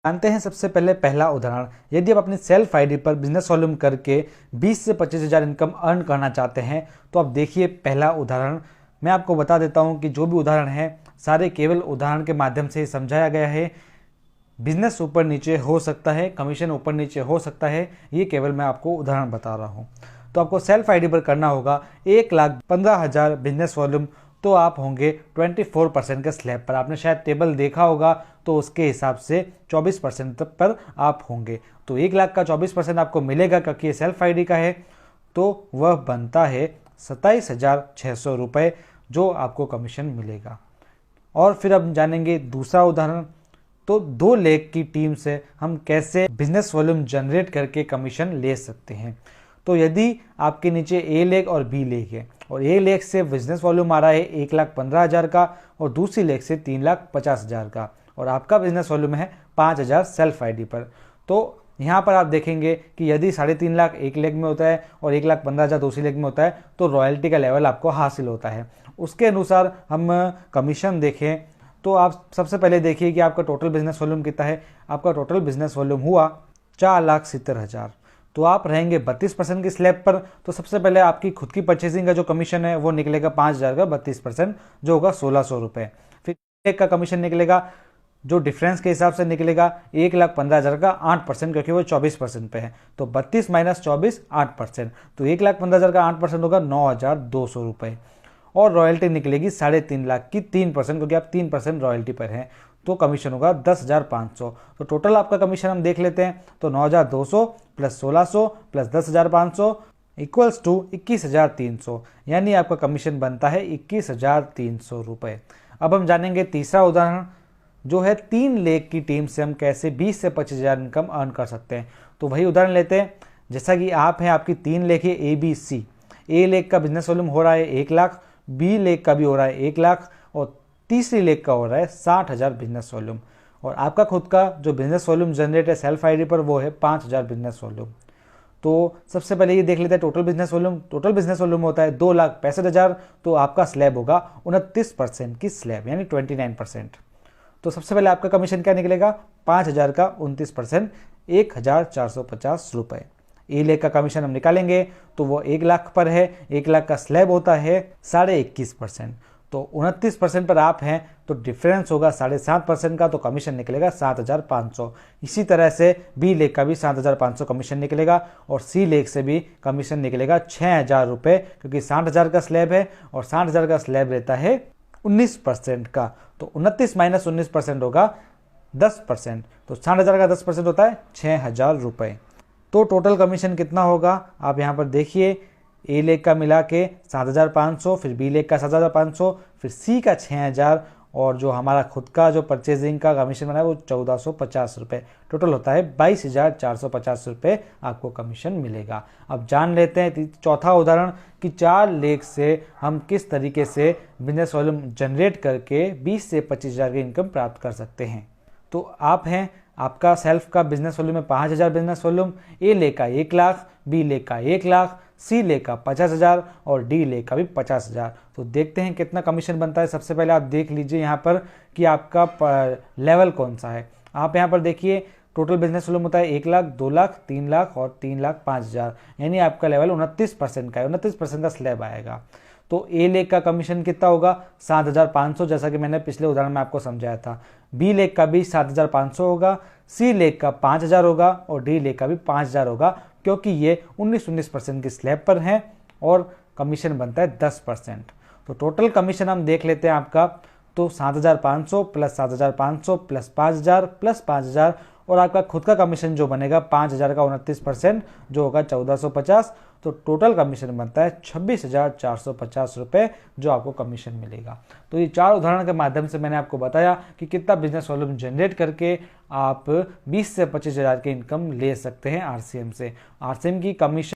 जानते हैं सबसे पहले पहला उदाहरण। यदि आप अपनी सेल्फ आईडी पर बिजनेस वॉल्यूम करके 20 से 25,000 इनकम अर्न करना चाहते हैं तो आप देखिए पहला उदाहरण। मैं आपको बता देता हूं कि जो भी उदाहरण है सारे केवल उदाहरण के माध्यम से समझाया गया है। बिजनेस ऊपर नीचे हो सकता है, कमीशन ऊपर नीचे हो सकता है, ये केवल मैं आपको उदाहरण बता रहा हूँ। तो आपको सेल्फ आईडी पर करना होगा 1,15,000 बिजनेस वॉल्यूम, तो आप होंगे 24% के स्लैब पर। आपने शायद टेबल देखा होगा तो उसके हिसाब से 24% पर आप होंगे। तो 1 लाख का 24% आपको मिलेगा क्योंकि ये सेल्फ आईडी का है, तो वह बनता है 27,600 रुपये जो आपको कमीशन मिलेगा। और फिर अब जानेंगे दूसरा उदाहरण। तो 2 लाख की टीम से हम कैसे बिजनेस वॉल्यूम जनरेट करके कमीशन ले सकते हैं। तो यदि आपके नीचे ए लेग और बी लेग है और ए लेग से बिजनेस वॉल्यूम आ रहा है 1,15,000 का और दूसरी लेग से 3,50,000 का और आपका बिजनेस वॉल्यूम है 5,000 सेल्फ आईडी पर, तो यहाँ पर आप देखेंगे कि यदि 3.5 लाख एक लेग में होता है और 1,15,000 दूसरी लेग में होता है तो रॉयल्टी का लेवल आपको हासिल होता है। उसके अनुसार हम कमीशन देखें तो आप सबसे पहले देखिए कि आपका टोटल बिजनेस वॉल्यूम कितना है। आपका टोटल बिजनेस वॉल्यूम हुआ 4,70,000, तो आप रहेंगे 32% की स्लैब पर। तो सबसे पहले आपकी खुद की परचेजिंग का जो कमीशन है वो निकलेगा 5,000 का 32% जो होगा 1,600 रुपये। फिर एक का कमीशन निकलेगा जो डिफरेंस के हिसाब से निकलेगा 1,15,000 का 8% क्योंकि वो 24% पे है। तो 32 माइनस 24 8%, तो 1,15,000 का 8% होगा 9,200 रुपये। और रॉयल्टी निकलेगी 3.5 लाख की 3% क्योंकि आप 3% रॉयल्टी पर हैं, तो कमीशन होगा 10,500। तो टोटल आपका कमीशन हम देख लेते हैं तो 9,200 प्लस 1,600 प्लस 10,500 इक्वल्स टू 21,300, यानी आपका कमीशन बनता है 21,300 रुपये। अब हम जानेंगे तीसरा उदाहरण जो है 3 लाख की टीम से हम कैसे 20 से 25,000 इनकम अर्न कर सकते हैं। तो वही उदाहरण लेते हैं। जैसा कि आप हैं, आपकी 3 लेख है ए बी सी। ए लेख का बिजनेस वॉल्यूम हो रहा है 1 लाख, बी लेख का भी हो रहा है 1 लाख और तीसरी लेख का हो रहा है 60,000 बिजनेस वॉल्यूम। और आपका खुद का जो बिजनेस वॉल्यूम जनरेट है सेल्फ आईडी पर वो है 5,000 बिजनेस वॉल्यूम। तो सबसे पहले ये देख लेते हैं total business volume. Total business volume होता है 2,65,000, तो आपका स्लैब होगा 29% की स्लैब यानी 29%। तो सबसे पहले आपका कमीशन क्या निकलेगा 5,000 का 29%, 1,450 रुपये। ए लेख का कमीशन हम निकालेंगे तो वो 1 लाख पर है। 1 लाख का स्लैब होता है 21.5%, तो 29% पर आप हैं तो डिफरेंस होगा 7.5% का, तो कमीशन निकलेगा 7,500। इसी तरह से बी लेख का भी 7,500 कमीशन निकलेगा और सी लेख से भी कमीशन निकलेगा 6,000 रुपये क्योंकि 60,000 का स्लैब है और 60,000 का स्लैब रहता है 19% का। तो 29 माइनस 19% होगा 10%, तो 60,000 का 10% होता है 6,000 रुपये। तो टोटल कमीशन कितना होगा आप यहाँ पर देखिए। ए लेख का मिला के 7,500, फिर बी लेख का 7,500, फिर सी का 6,000 और जो हमारा खुद का जो परचेजिंग का कमीशन बना है वो 1,450 रुपये। टोटल होता है 22,450 रुपये आपको कमीशन मिलेगा। अब जान लेते हैं चौथा उदाहरण कि 4 लाख से हम किस तरीके से बिजनेस वॉल्यूम जनरेट करके 20 से 25,000 की इनकम प्राप्त कर सकते हैं। तो आप हैं, आपका सेल्फ का बिजनेस वॉल्यूम है 5,000 बिजनेस वॉल्यूम। ए लेख का 1 लाख, बी लेख का 1 लाख, सी लेख का 50,000 और डी लेख का भी 50,000। तो देखते हैं कितना कमीशन बनता है। सबसे पहले आप देख लीजिए यहाँ पर कि आपका लेवल कौन सा है। आप यहाँ पर देखिए टोटल बिजनेस वॉल्यूम होता है 1 लाख, 2 लाख, 3 लाख और 3,05,000, यानी आपका लेवल 29% का है। 29% का स्लैब आएगा। तो ए लेख का कमीशन कितना होगा 7,500, जैसा कि मैंने पिछले उदाहरण में आपको समझाया था। बी लेख का भी 7,500 होगा, सी लेख का 5,000 होगा और डी लेख का भी 5,000 होगा क्योंकि ये 19% की स्लैब पर हैं और कमीशन बनता है 10%। तो टोटल कमीशन हम देख लेते हैं आपका, तो 7,500 प्लस 7,500 प्लस 5,000 प्लस 5,000 और आपका खुद का कमीशन जो बनेगा 5,000 का 29% जो होगा 1,450। तो टोटल कमीशन बनता है 26,450 रुपये जो आपको कमीशन मिलेगा। तो ये 4 उदाहरण के माध्यम से मैंने आपको बताया कि कितना बिजनेस वॉल्यूम जनरेट करके आप 20 से 25,000 की इनकम ले सकते हैं आरसीएम से। आरसीएम की कमीशन